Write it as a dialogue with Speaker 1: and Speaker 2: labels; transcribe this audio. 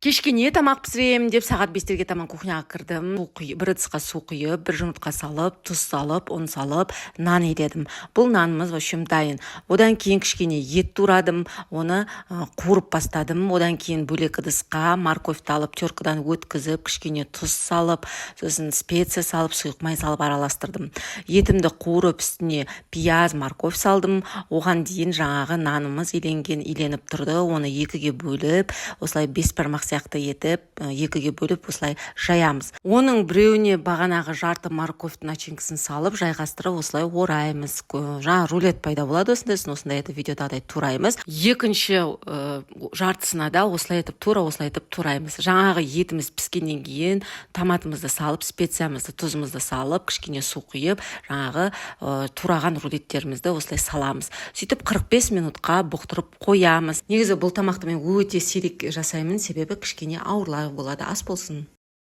Speaker 1: Кешке тамақ пісіремін деп сағат 5-терге таман кухняға кірдім. Бір ыдысқа су құйып, бір жұмыртқа салып, тұз салып, ұн салып, нан едім. Бұл нанымыз вообще дайын. Одан кейін кішкене ет турадым, оны қуырып бастадым. Одан кейін бөлек ыдысқа морковьті алып, теркадан өткізіп, кішкене тұз салып, сосын специя салып, сұйық май салып араластырдым. Етімді қуырып, үстіне пияз, морковь салдым. Оған дейін жаңағы нанымыз иленіп тұрды. Оны екіге бөліп, осылай беспармақ сияқты етіп, екіге бөліп осылай жаямыз. Оның біреуіне бағанағы жарты морковьтың начинкасын салып, жайғастырып осылай ораймыз. Жаңа рулет пайда болады осындай етіп видеодағыдай тураймыз. Екінші жартысына да осылай етіп тураймыз. Жаңағы етіміз піскеннен кейін томатымызды салып, специямызды, тұзымызды салып, кішкене су құйып, жаңағы тураған рулеттерімізді осылай саламыз. Сөйтіп 45 минутқа бұқтырып қоямыз. Негізі бұл тамақты мен өте сирек жасаймын, себебі кішкене ауырлау болады, ас болсын.